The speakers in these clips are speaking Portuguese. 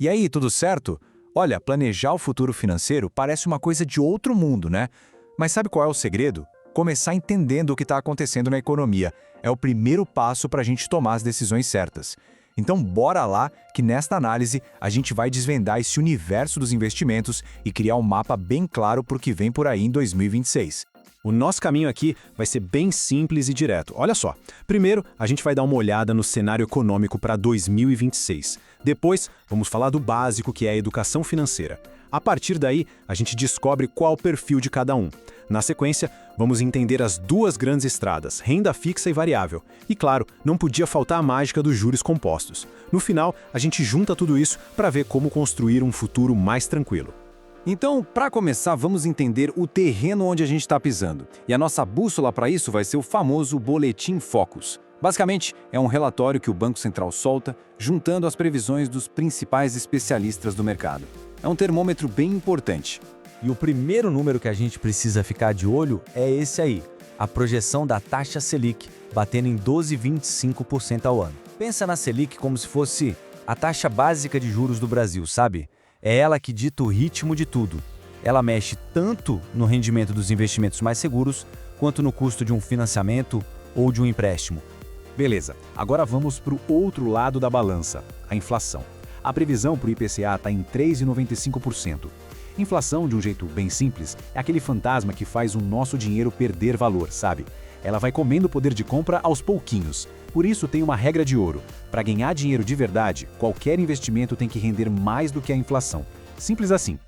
E aí, tudo certo? Olha, planejar o futuro financeiro parece uma coisa de outro mundo, né? Mas sabe qual é o segredo? Começar entendendo o que está acontecendo na economia. É o primeiro passo para a gente tomar as decisões certas. Então, bora lá que nesta análise a gente vai desvendar esse universo dos investimentos e criar um mapa bem claro para o que vem por aí em 2026. O nosso caminho aqui vai ser bem simples e direto. Olha só, primeiro a gente vai dar uma olhada no cenário econômico para 2026. Depois, vamos falar do básico, que é a educação financeira. A partir daí, a gente descobre qual o perfil de cada um. Na sequência, vamos entender as duas grandes estradas, renda fixa e variável. E claro, não podia faltar a mágica dos juros compostos. No final, a gente junta tudo isso para ver como construir um futuro mais tranquilo. Então, para começar, vamos entender o terreno onde a gente está pisando. E a nossa bússola para isso vai ser o famoso Boletim Focus. Basicamente, é um relatório que o Banco Central solta, juntando as previsões dos principais especialistas do mercado. É um termômetro bem importante. E o primeiro número que a gente precisa ficar de olho é esse aí, a projeção da taxa Selic, batendo em 12,25% ao ano. Pensa na Selic como se fosse a taxa básica de juros do Brasil, sabe? É ela que dita o ritmo de tudo. Ela mexe tanto no rendimento dos investimentos mais seguros, quanto no custo de um financiamento ou de um empréstimo. Beleza, agora vamos para o outro lado da balança, a inflação. A previsão para o IPCA está em 3,95%. Inflação, de um jeito bem simples, é aquele fantasma que faz o nosso dinheiro perder valor, sabe? Ela vai comendo o poder de compra aos pouquinhos. Por isso tem uma regra de ouro. Para ganhar dinheiro de verdade, qualquer investimento tem que render mais do que a inflação. Simples assim.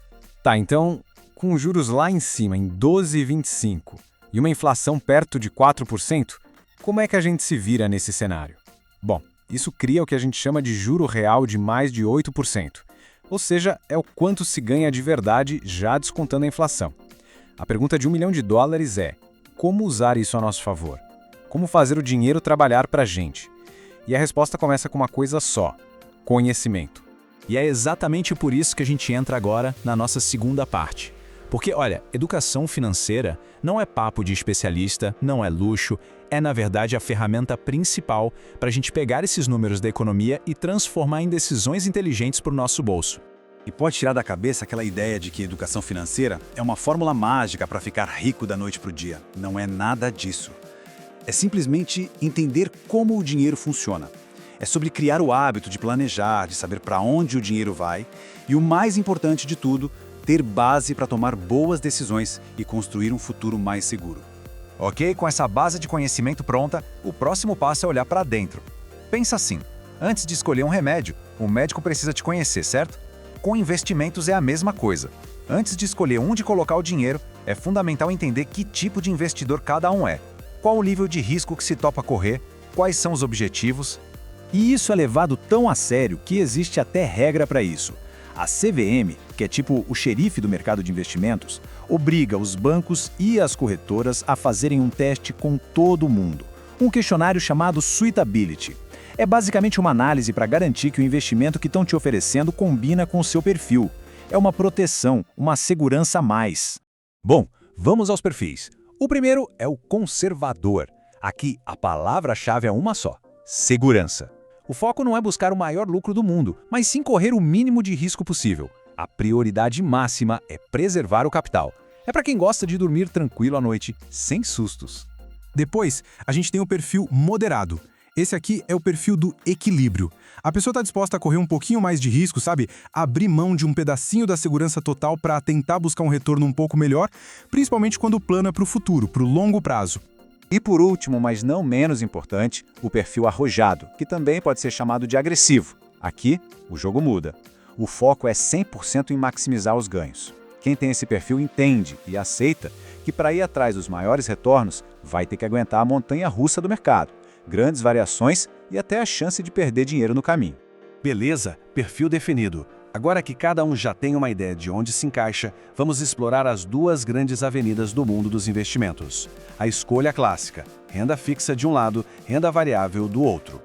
Tá, então, com juros lá em cima, em 12,25, e uma inflação perto de 4%, como é que a gente se vira nesse cenário? Bom, isso cria o que a gente chama de juro real de mais de 8%. Ou seja, é o quanto se ganha de verdade já descontando a inflação. A pergunta de $1 milhão é: como usar isso a nosso favor? Como fazer o dinheiro trabalhar para a gente? E a resposta começa com uma coisa só: conhecimento. E é exatamente por isso que a gente entra agora na nossa segunda parte. Porque, olha, educação financeira não é papo de especialista, não é luxo, é na verdade a ferramenta principal para a gente pegar esses números da economia e transformar em decisões inteligentes para o nosso bolso. E pode tirar da cabeça aquela ideia de que educação financeira é uma fórmula mágica para ficar rico da noite para o dia. Não é nada disso. É simplesmente entender como o dinheiro funciona. É sobre criar o hábito de planejar, de saber para onde o dinheiro vai e, o mais importante de tudo, ter base para tomar boas decisões e construir um futuro mais seguro. Ok, com essa base de conhecimento pronta, o próximo passo é olhar para dentro. Pensa assim: antes de escolher um remédio, o médico precisa te conhecer, certo? Com investimentos é a mesma coisa. Antes de escolher onde colocar o dinheiro, é fundamental entender que tipo de investidor cada um é. Qual o nível de risco que se topa correr, quais são os objetivos. E isso é levado tão a sério que existe até regra para isso. A CVM, que é tipo o xerife do mercado de investimentos, obriga os bancos e as corretoras a fazerem um teste com todo mundo. Um questionário chamado Suitability. É basicamente uma análise para garantir que o investimento que estão te oferecendo combina com o seu perfil. É uma proteção, uma segurança a mais. Bom, vamos aos perfis. O primeiro é o conservador. Aqui, a palavra-chave é uma só: segurança. O foco não é buscar o maior lucro do mundo, mas sim correr o mínimo de risco possível. A prioridade máxima é preservar o capital. É para quem gosta de dormir tranquilo à noite, sem sustos. Depois, a gente tem o perfil moderado. Esse aqui é o perfil do equilíbrio. A pessoa está disposta a correr um pouquinho mais de risco, sabe? Abrir mão de um pedacinho da segurança total para tentar buscar um retorno um pouco melhor, principalmente quando o plano é para o futuro, para o longo prazo. E por último, mas não menos importante, o perfil arrojado, que também pode ser chamado de agressivo. Aqui, o jogo muda. O foco é 100% em maximizar os ganhos. Quem tem esse perfil entende e aceita que para ir atrás dos maiores retornos, vai ter que aguentar a montanha-russa do mercado, grandes variações e até a chance de perder dinheiro no caminho. Beleza, perfil definido. Agora que cada um já tem uma ideia de onde se encaixa, vamos explorar as duas grandes avenidas do mundo dos investimentos. A escolha clássica: renda fixa de um lado, renda variável do outro.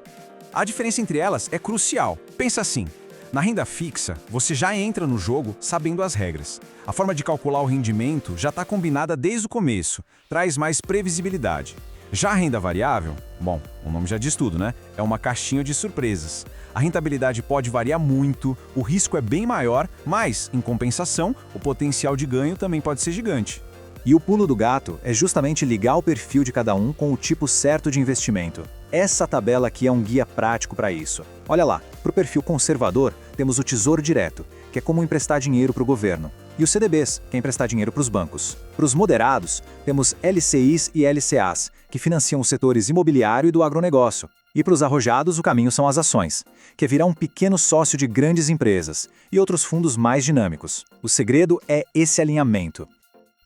A diferença entre elas é crucial. Pensa assim: na renda fixa, você já entra no jogo sabendo as regras. A forma de calcular o rendimento já está combinada desde o começo, traz mais previsibilidade. Já a renda variável, bom, o nome já diz tudo, né? É uma caixinha de surpresas. A rentabilidade pode variar muito, o risco é bem maior, mas, em compensação, o potencial de ganho também pode ser gigante. E o pulo do gato é justamente ligar o perfil de cada um com o tipo certo de investimento. Essa tabela aqui é um guia prático para isso. Olha lá, para o perfil conservador, temos o Tesouro Direto, que é como emprestar dinheiro para o governo, e os CDBs, que é emprestar dinheiro para os bancos. Para os moderados, temos LCIs e LCAs, que financiam os setores imobiliário e do agronegócio. E para os arrojados, o caminho são as ações, que é virar um pequeno sócio de grandes empresas, e outros fundos mais dinâmicos. O segredo é esse alinhamento.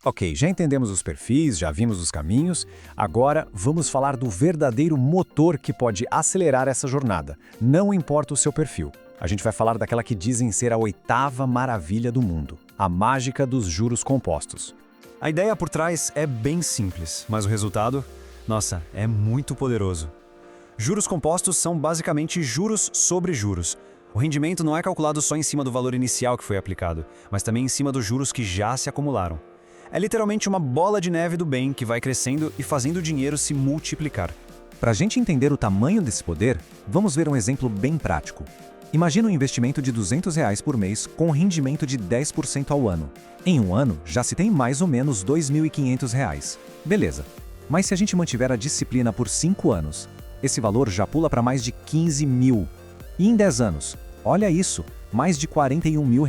Ok, já entendemos os perfis, já vimos os caminhos, agora vamos falar do verdadeiro motor que pode acelerar essa jornada, não importa o seu perfil. A gente vai falar daquela que dizem ser a 8ª maravilha do mundo, a mágica dos juros compostos. A ideia por trás é bem simples, mas o resultado, nossa, é muito poderoso. Juros compostos são basicamente juros sobre juros. O rendimento não é calculado só em cima do valor inicial que foi aplicado, mas também em cima dos juros que já se acumularam. É literalmente uma bola de neve do bem que vai crescendo e fazendo o dinheiro se multiplicar. Para a gente entender o tamanho desse poder, vamos ver um exemplo bem prático. Imagina um investimento de R$200 por mês com rendimento de 10% ao ano. Em um ano, já se tem mais ou menos R$2.500. Beleza. Mas se a gente mantiver a disciplina por 5 anos, esse valor já pula para mais de 15 mil. E em 10 anos, olha isso, mais de R$41 mil.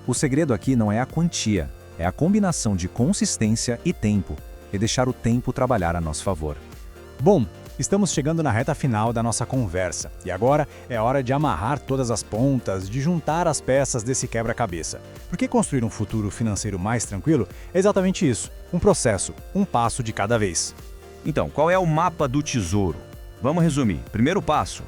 O segredo aqui não é a quantia, é a combinação de consistência e tempo, e deixar o tempo trabalhar a nosso favor. Bom, estamos chegando na reta final da nossa conversa, e agora é hora de amarrar todas as pontas, de juntar as peças desse quebra-cabeça. Porque construir um futuro financeiro mais tranquilo é exatamente isso, um processo, um passo de cada vez. Então, qual é o mapa do tesouro? Vamos resumir. Primeiro passo,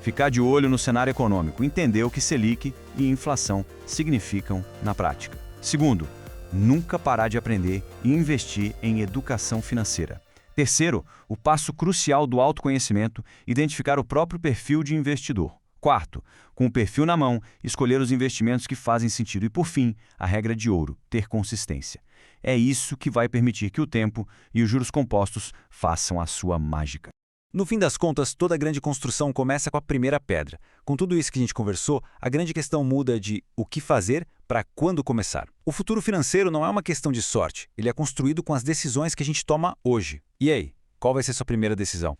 ficar de olho no cenário econômico, entender o que Selic e inflação significam na prática. Segundo, nunca parar de aprender e investir em educação financeira. Terceiro, o passo crucial do autoconhecimento, identificar o próprio perfil de investidor. Quarto, com o perfil na mão, escolher os investimentos que fazem sentido. E por fim, a regra de ouro, ter consistência. É isso que vai permitir que o tempo e os juros compostos façam a sua mágica. No fim das contas, toda grande construção começa com a primeira pedra. Com tudo isso que a gente conversou, a grande questão muda de o que fazer para quando começar. O futuro financeiro não é uma questão de sorte, ele é construído com as decisões que a gente toma hoje. E aí, qual vai ser sua primeira decisão?